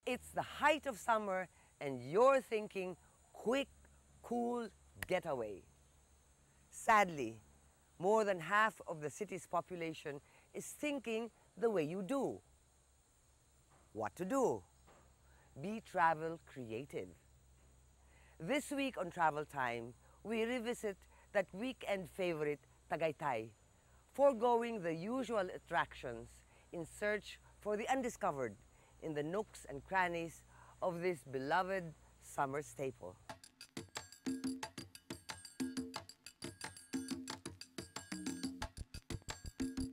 It's the height of summer and you're thinking quick, cool getaway. Sadly, more than half of the city's population is thinking the way you do. What to do? Be travel creative. This week on Travel Time, we revisit that weekend favorite, Tagaytay, foregoing the usual attractions in search for the undiscovered in the nooks and crannies of this beloved summer staple.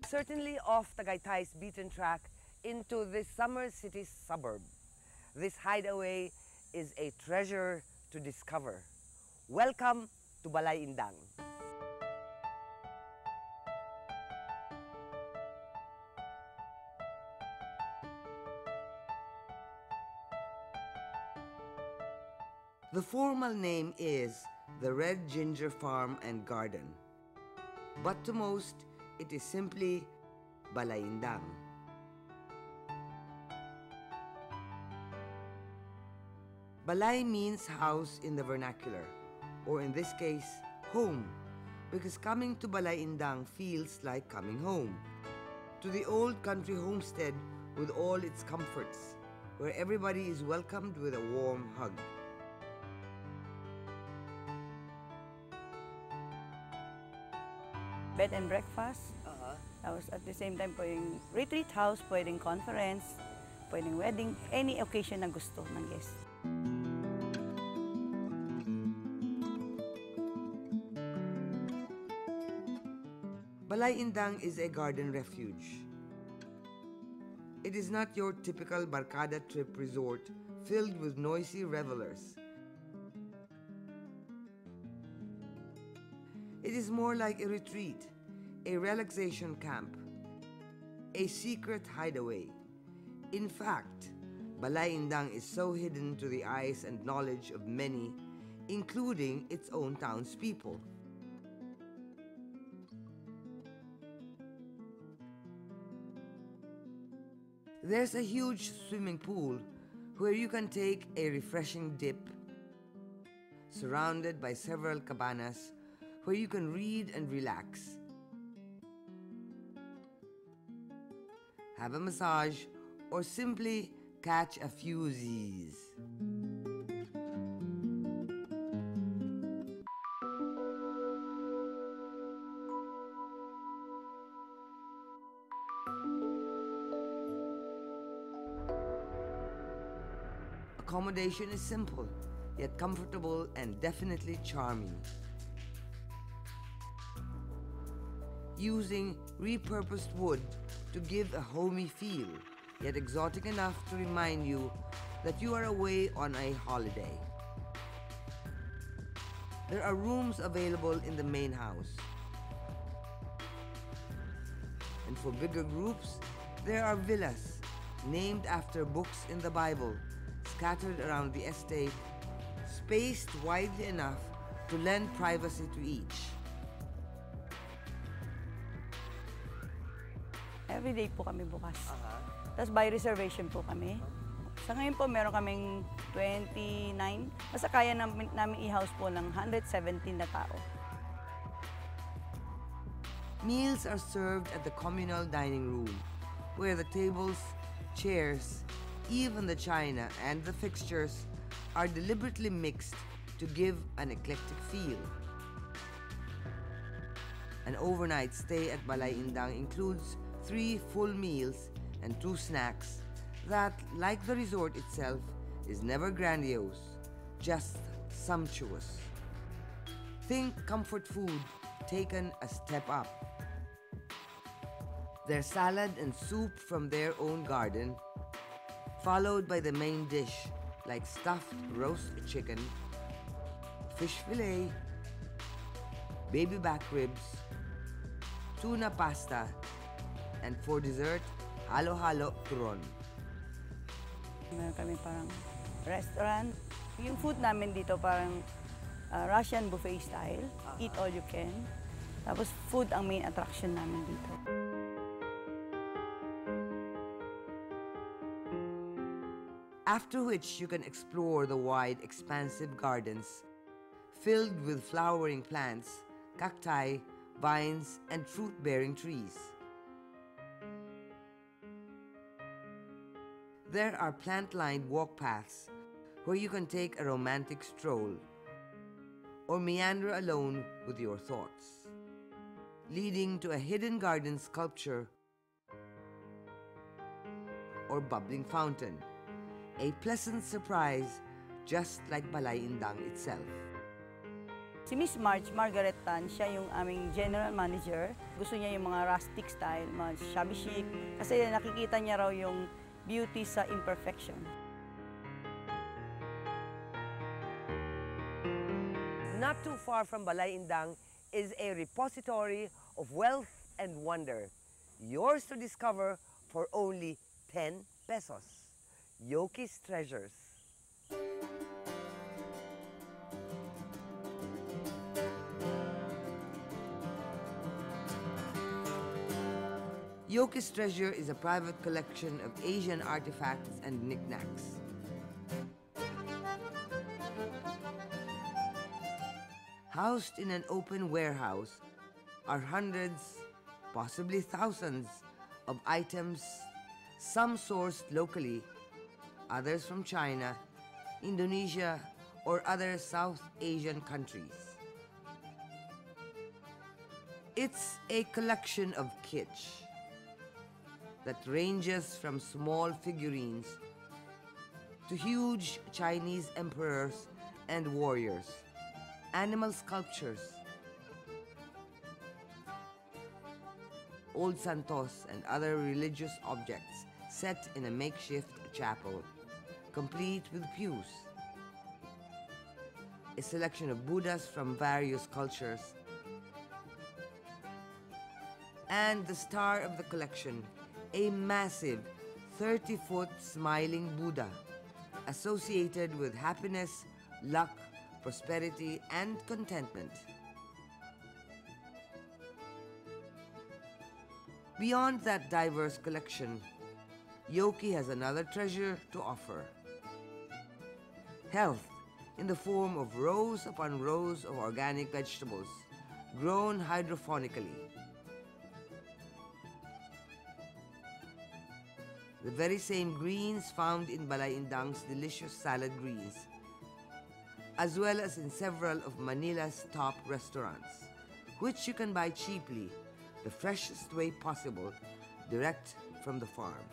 Certainly off Tagaytay's beaten track into this summer city's suburb. This hideaway is a treasure to discover. Welcome to Balay, Indang. The formal name is the Red Ginger Farm and Garden, but to most, it is simply Balay, Indang. Balay means house in the vernacular, or in this case, home, because coming to Balay, Indang feels like coming home. To the old country homestead with all its comforts, where everybody is welcomed with a warm hug. Bed and breakfast. Tapos at the same time, pwedeng retreat house, pwedeng conference, pwedeng wedding, any occasion na gusto ng guest. Balay, Indang is a garden refuge. It is not your typical barkada trip resort filled with noisy revelers. It is more like a retreat, a relaxation camp, a secret hideaway. In fact, Balay, Indang is so hidden to the eyes and knowledge of many, including its own townspeople. There's a huge swimming pool where you can take a refreshing dip, surrounded by several cabanas where you can read and relax, have a massage, or simply catch a few Z's. Accommodation is simple, yet comfortable and definitely charming. Using repurposed wood to give a homey feel, yet exotic enough to remind you that you are away on a holiday. There are rooms available in the main house. And for bigger groups, there are villas named after books in the Bible, scattered around the estate, spaced widely enough to lend privacy to each. Every day po kami bukas. Tapos by reservation po kami. Sa ngayon po, meron kaming 29. Basta kaya namin i-house po ng 117 na tao. Meals are served at the communal dining room, where the tables, chairs, even the china and the fixtures are deliberately mixed to give an eclectic feel. An overnight stay at Balay, Indang includes 3 full meals and 2 snacks that, like the resort itself, is never grandiose, just sumptuous. Think comfort food taken a step up. Their salad and soup from their own garden, followed by the main dish like stuffed roast chicken, fish fillet, baby back ribs, tuna pasta, and for dessert, halo-halo turon. Meron kami parang restaurant. Yung food namin dito parang Russian buffet style, eat all you can. Tapos food ang main attraction namin dito. after which you can explore the wide, expansive gardens filled with flowering plants, cacti, vines, and fruit-bearing trees. There are plant-lined walk paths where you can take a romantic stroll or meander alone with your thoughts, leading to a hidden garden sculpture or bubbling fountain, a pleasant surprise just like Balay Indang itself. Si Miss Margaret Tan, siya yung aming general manager. Gusto niya yung mga rustic style, mga shabby chic, kasi nakikita niya raw yung beauty sa imperfection. Not too far from Balay Indang is a repository of wealth and wonder, yours to discover for only 10 pesos. Yoki's Treasures. Yoki's Treasure is a private collection of Asian artifacts and knickknacks. Housed in an open warehouse are hundreds, possibly thousands, of items, some sourced locally, others from China, Indonesia, or other South Asian countries. It's a collection of kitsch that ranges from small figurines to huge Chinese emperors and warriors, animal sculptures, old santos and other religious objects set in a makeshift chapel, complete with pews, a selection of Buddhas from various cultures, and the star of the collection, a massive 30-foot smiling Buddha associated with happiness, luck, prosperity, and contentment. Beyond that diverse collection, Yoki has another treasure to offer. Health in the form of rows upon rows of organic vegetables grown hydrophonically. The very same greens found in Balay Indang's delicious salad greens, as well as in several of Manila's top restaurants, which you can buy cheaply, the freshest way possible, direct from the farm.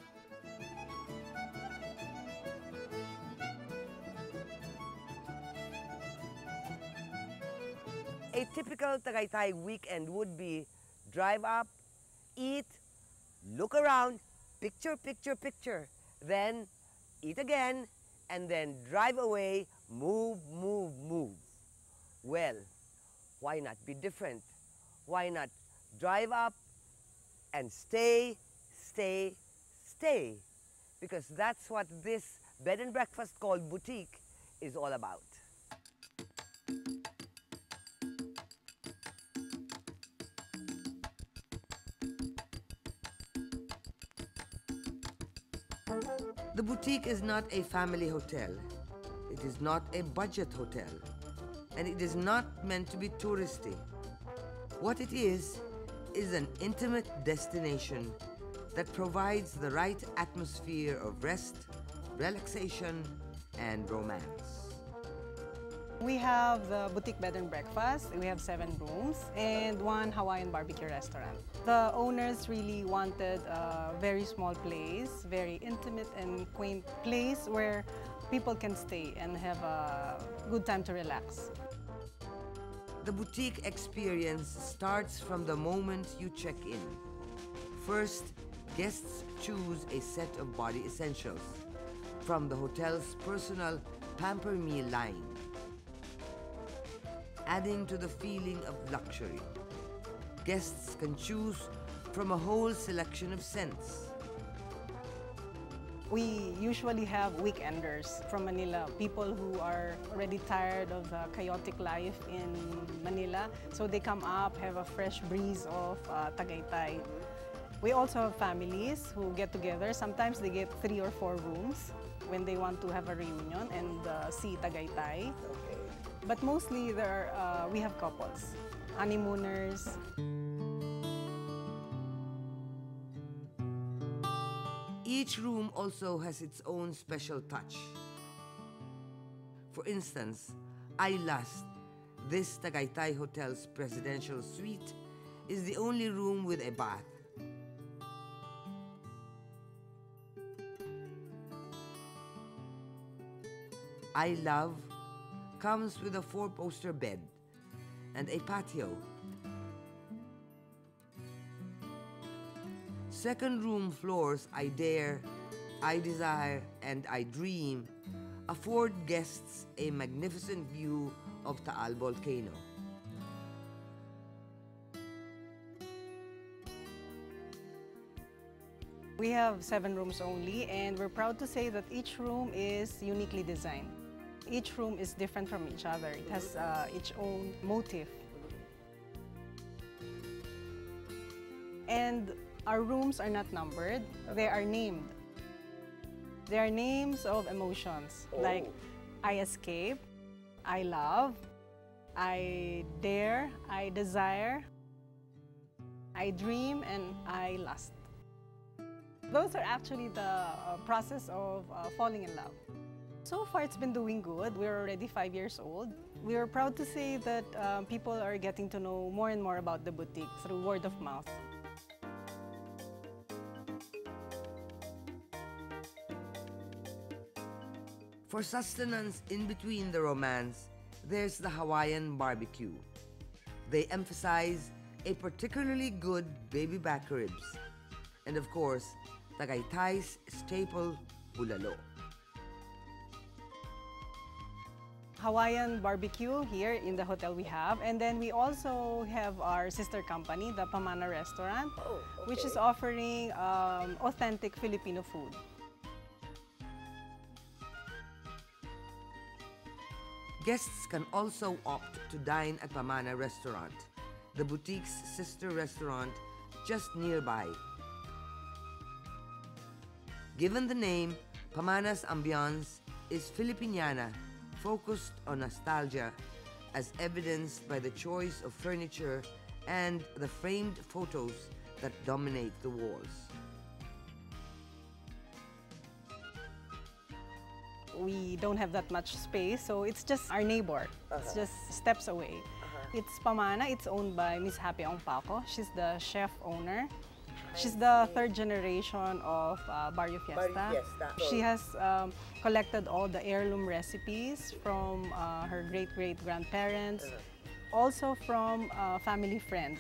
A typical Tagaytay weekend would be drive up, eat, look around, picture, picture, picture, then eat again, and then drive away, move, move, move. Well, why not be different? Why not drive up and stay, stay, stay? Because that's what this bed and breakfast called boutique is all about. The boutique is not a family hotel. It is not a budget hotel. And it is not meant to be touristy. What it is an intimate destination that provides the right atmosphere of rest, relaxation, and romance. We have the boutique bed and breakfast. We have 7 rooms and 1 Hawaiian barbecue restaurant. The owners really wanted a very small place, very intimate and quaint place where people can stay and have a good time to relax. The boutique experience starts from the moment you check in. First, guests choose a set of body essentials from the hotel's personal Pamper Me line, adding to the feeling of luxury. Guests can choose from a whole selection of scents. We usually have weekenders from Manila, people who are already tired of the chaotic life in Manila. So they come up, have a fresh breeze of Tagaytay. We also have families who get together. Sometimes they get 3 or 4 rooms. when they want to have a reunion and see Tagaytay. Okay. But mostly we have couples, honeymooners. Each room also has its own special touch. For instance, I Lust, this Tagaytay Hotel's presidential suite, is the only room with a bath. I Love comes with a 4-poster bed and a patio. Second room floors I Dare, I Desire, and I Dream afford guests a magnificent view of Taal Volcano. We have 7 rooms only, and we're proud to say that each room is uniquely designed. Each room is different from each other. It has its own motif. And our rooms are not numbered, they are named. They are names of emotions, like I Escape, I Love, I Dare, I Desire, I Dream, and I Lust. Those are actually the process of falling in love. So far, it's been doing good. We're already 5 years old. We are proud to say that people are getting to know more and more about the boutique through word of mouth. For sustenance in between the romance, there's the Hawaiian barbecue. They emphasize a particularly good baby back ribs. And of course, Tagaytay's staple, bulalo. Hawaiian barbecue here in the hotel we have. And then we also have our sister company, the Pamana restaurant, which is offering authentic Filipino food. Guests can also opt to dine at Pamana restaurant, the boutique's sister restaurant just nearby. Given the name, Pamana's ambiance is Filipiniana, focused on nostalgia, as evidenced by the choice of furniture and the framed photos that dominate the walls. We don't have that much space, so it's just our neighbor. It's just steps away. It's Pamana. It's owned by Miss Happy Ongpaco. She's the chef owner. She's the 3rd generation of Barrio Fiesta. She has collected all the heirloom recipes from her great-great-grandparents, also from family friends.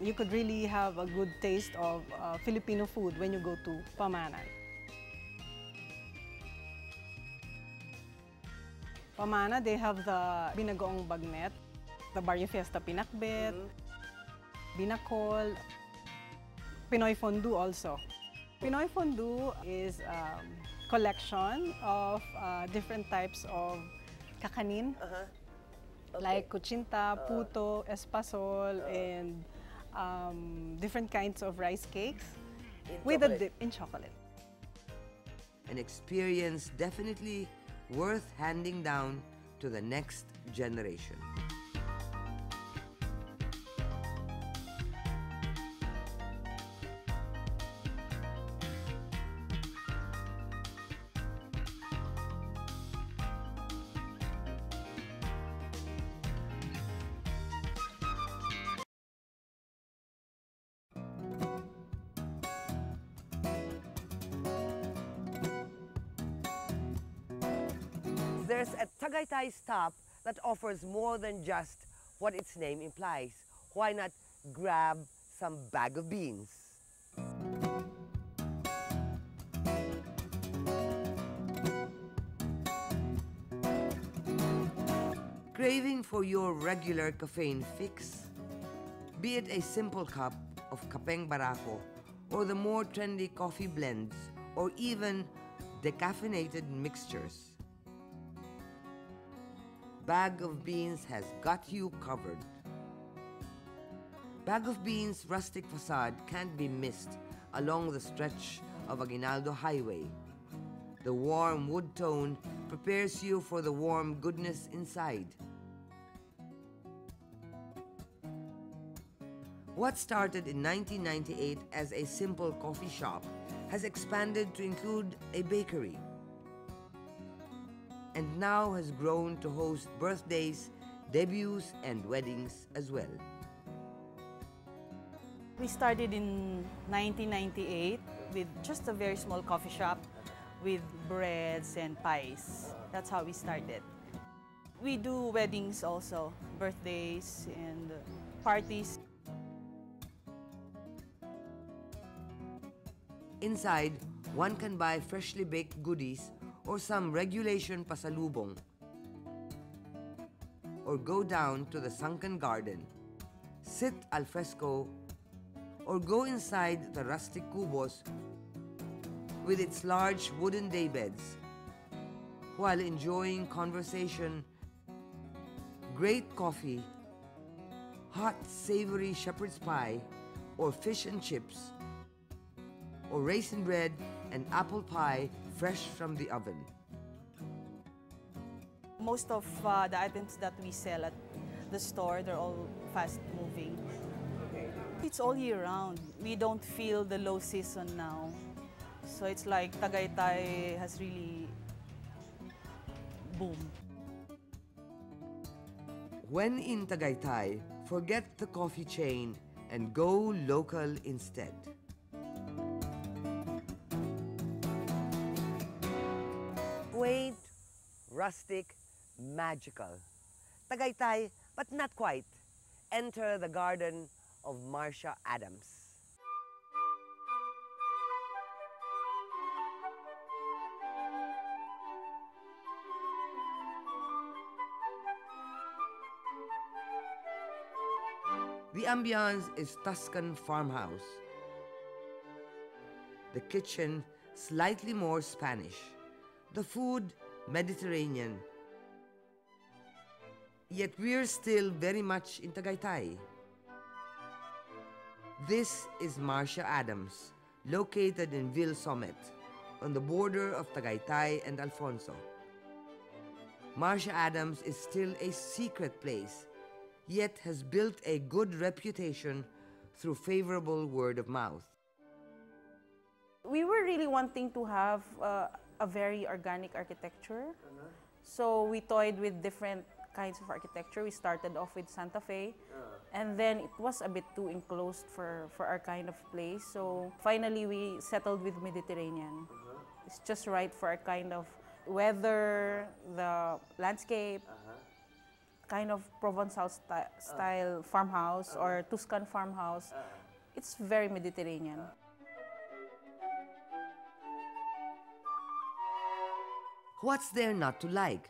You could really have a good taste of Filipino food when you go to Pamana. Pamana, they have the binagoong bagnet, the Barrio Fiesta pinakbet, binakol, Pinoy fondue also. Pinoy fondue is a collection of different types of kakanin, like kuchinta, puto, espasol, and different kinds of rice cakes with a dip in chocolate. An experience definitely worth handing down to the next generation. There's a Tagaytay stop that offers more than just what its name implies. Why not grab some bag of beans? Craving for your regular caffeine fix? Be it a simple cup of kapeng barako or the more trendy coffee blends or even decaffeinated mixtures. Bag of Beans has got you covered. Bag of Beans' rustic facade can't be missed along the stretch of Aguinaldo Highway. The warm wood tone prepares you for the warm goodness inside. What started in 1998 as a simple coffee shop has expanded to include a bakery, and now has grown to host birthdays, debuts, and weddings as well. We started in 1998 with just a very small coffee shop with breads and pies. That's how we started. We do weddings also, birthdays and parties. Inside, one can buy freshly baked goodies or some regulation pasalubong, or go down to the sunken garden, sit al fresco, or go inside the rustic kubos with its large wooden daybeds while enjoying conversation, great coffee, hot savory shepherd's pie, or fish and chips, or raisin bread and apple pie fresh from the oven. Most of the items that we sell at the store, they're all fast moving. It's all year round. We don't feel the low season now. So it's like Tagaytay has really boomed. When in Tagaytay, forget the coffee chain and go local instead. Quaint, rustic, magical. Tagaytay, but not quite. Enter the garden of Marcia Adams. The ambiance is Tuscan farmhouse. The kitchen slightly more Spanish. The food Mediterranean. Yet we're still very much in Tagaytay. This is Marcia Adams, located in Ville Summit, on the border of Tagaytay and Alfonso. Marcia Adams is still a secret place, yet has built a good reputation through favorable word of mouth. We were really wanting to have a very organic architecture. So we toyed with different kinds of architecture. We started off with Santa Fe, and then it was a bit too enclosed for our kind of place. So finally we settled with Mediterranean. It's just right for our kind of weather, the landscape, kind of Provençal style farmhouse or Tuscan farmhouse. It's very Mediterranean. What's there not to like?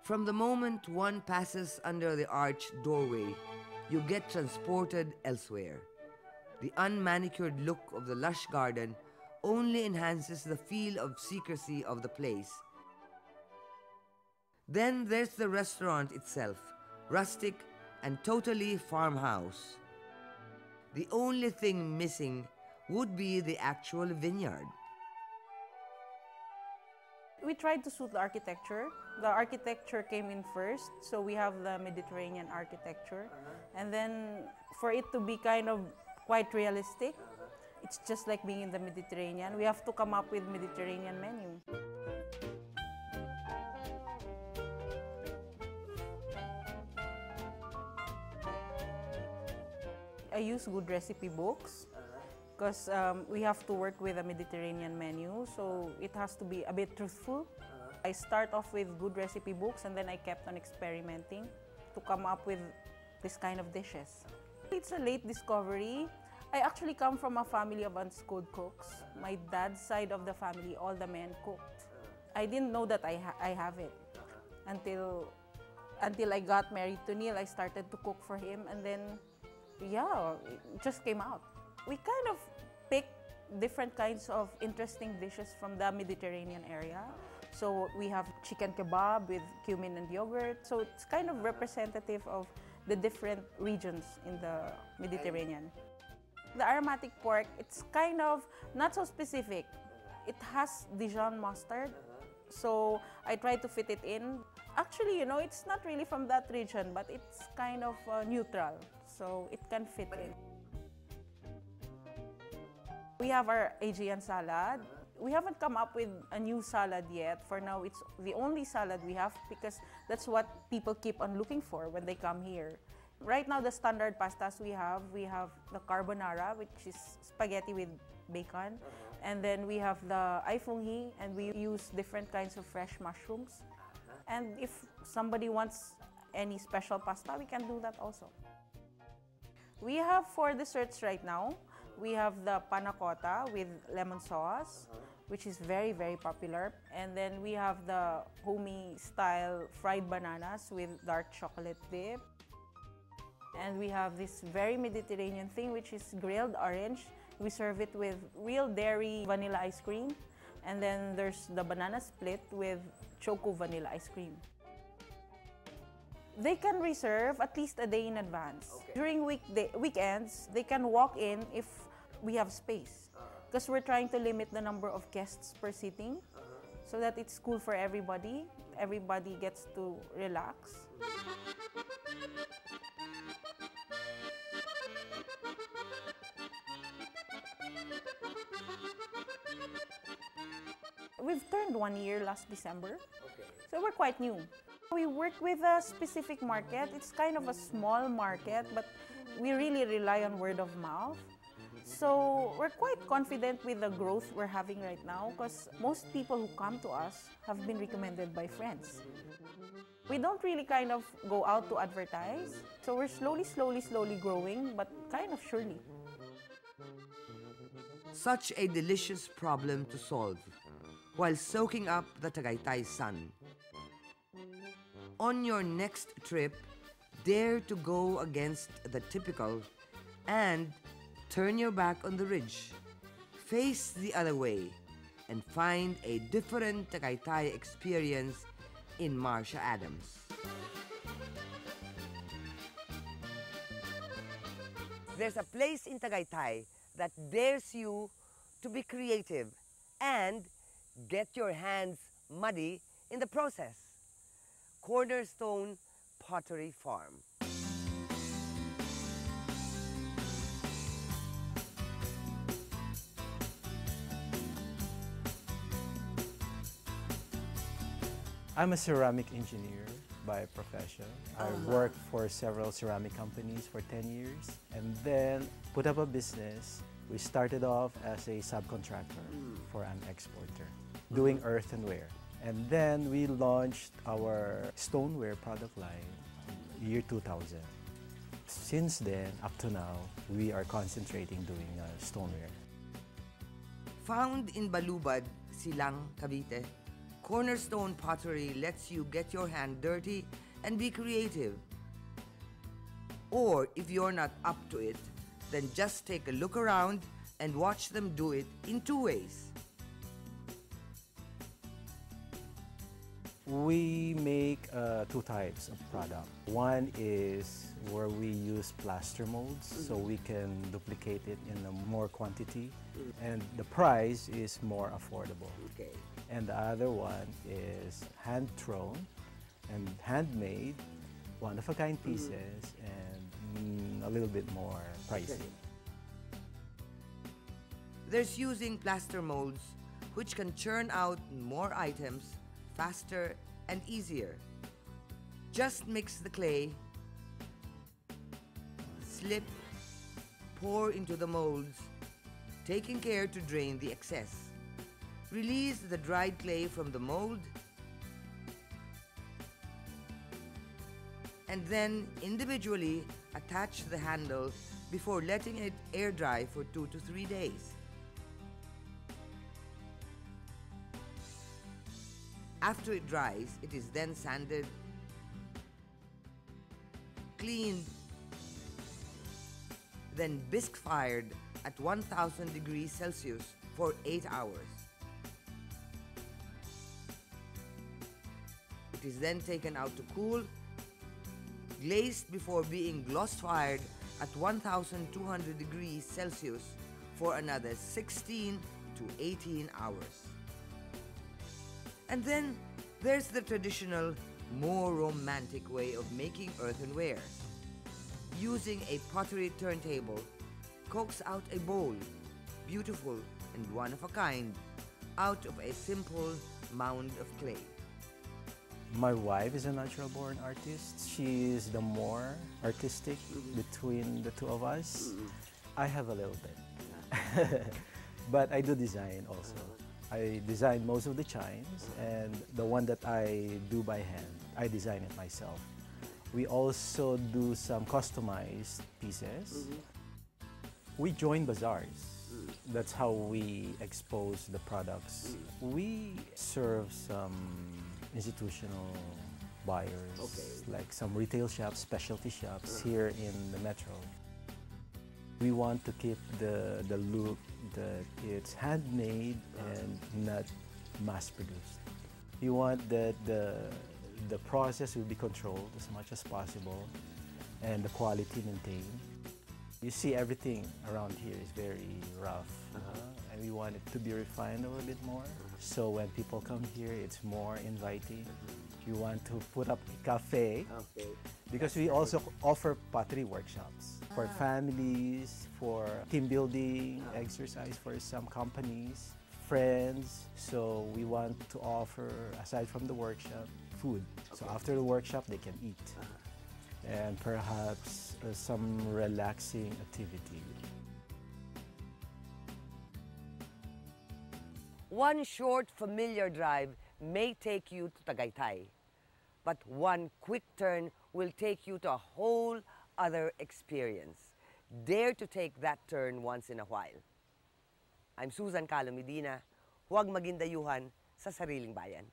From the moment one passes under the arched doorway, you get transported elsewhere. The unmanicured look of the lush garden only enhances the feel of secrecy of the place. Then there's the restaurant itself, rustic and totally farmhouse. The only thing missing would be the actual vineyard. We tried to suit the architecture. The architecture came in first, so we have the Mediterranean architecture. And then for it to be kind of quite realistic, it's just like being in the Mediterranean. We have to come up with Mediterranean menu. I use good recipe books because we have to work with a Mediterranean menu, so it has to be a bit truthful. I start off with good recipe books, and then I kept on experimenting to come up with this kind of dishes. It's a late discovery. I actually come from a family of unschooled cooks. My dad's side of the family, all the men cooked. I didn't know that I have it until I got married to Neil. I started to cook for him, and then yeah, it just came out. We kind of pick different kinds of interesting dishes from the Mediterranean area. So we have chicken kebab with cumin and yogurt. So it's kind of representative of the different regions in the Mediterranean. The aromatic pork, it's kind of not so specific. It has Dijon mustard, so I try to fit it in. Actually, you know, it's not really from that region, but it's kind of neutral, so it can fit in. We have our Aegean salad. We haven't come up with a new salad yet. For now, it's the only salad we have because that's what people keep on looking for when they come here. Right now, the standard pastas we have the carbonara, which is spaghetti with bacon. And then we have the aifunghi, and we use different kinds of fresh mushrooms. And if somebody wants any special pasta, we can do that also. We have 4 desserts right now. We have the panna cotta with lemon sauce, which is very, very popular. And then we have the homey-style fried bananas with dark chocolate dip. And we have this very Mediterranean thing, which is grilled orange. We serve it with real dairy vanilla ice cream. And then there's the banana split with choco vanilla ice cream. They can reserve at least a day in advance. Okay. During weekends, they can walk in if we have space. Because we're trying to limit the number of guests per sitting so that it's cool for everybody. Everybody gets to relax. We've turned 1 year last December, so we're quite new. We work with a specific market. It's kind of a small market, but we really rely on word of mouth. So we're quite confident with the growth we're having right now because most people who come to us have been recommended by friends. We don't really kind of go out to advertise. So we're slowly growing, but kind of surely. Such a delicious problem to solve while soaking up the Tagaytay sun. On your next trip, dare to go against the typical and turn your back on the ridge, face the other way, and find a different Tagaytay experience in Marcia Adams. There's a place in Tagaytay that dares you to be creative and get your hands muddy in the process. Cornerstone Pottery Farm. I'm a ceramic engineer by profession. I worked for several ceramic companies for 10 years and then put up a business. We started off as a subcontractor for an exporter, doing earthenware. And then we launched our stoneware product line year 2000. Since then, up to now, we are concentrating doing stoneware. Found in Balubad, Silang, Cavite, Cornerstone Pottery lets you get your hand dirty and be creative. Or if you're not up to it, then just take a look around and watch them do it in 2 ways. We make 2 types of product. One is where we use plaster molds so we can duplicate it in a more quantity and the price is more affordable. Okay. And the other one is hand-thrown and handmade, one-of-a-kind pieces and a little bit more pricey. There's using plaster molds which can churn out more items faster and easier. Just mix the clay, slip, pour into the molds, taking care to drain the excess. Release the dried clay from the mold and then individually attach the handle before letting it air dry for 2 to 3 days. After it dries, it is then sanded, cleaned, then bisque fired at 1000 degrees Celsius for 8 hours. It is then taken out to cool, glazed before being gloss fired at 1200 degrees Celsius for another 16 to 18 hours. And then there's the traditional, more romantic way of making earthenware. Using a pottery turntable, coax out a bowl, beautiful and one of a kind, out of a simple mound of clay. My wife is a natural born artist. She is the more artistic between the two of us. I have a little bit. But I do design also. I design most of the chimes, and the one that I do by hand, I design it myself. We also do some customized pieces. We join bazaars. That's how we expose the products. We serve some institutional buyers, like some retail shops, specialty shops here in the metro. We want to keep the look that it's handmade and not mass-produced. We want that the process will be controlled as much as possible and the quality maintained. You see, everything around here is very rough, and we want it to be refined a little bit more. So when people come here, it's more inviting. You want to put up a cafe, because we also offer pottery workshops for families, for team building, exercise for some companies, friends. So we want to offer, aside from the workshop, food. So after the workshop, they can eat. And perhaps some relaxing activity. One short, familiar drive may take you to Tagaytay, but one quick turn will take you to a whole other experience. Dare to take that turn once in a while. I'm Susan Calo-Medina. Huwag maging dayuhan sa sariling bayan.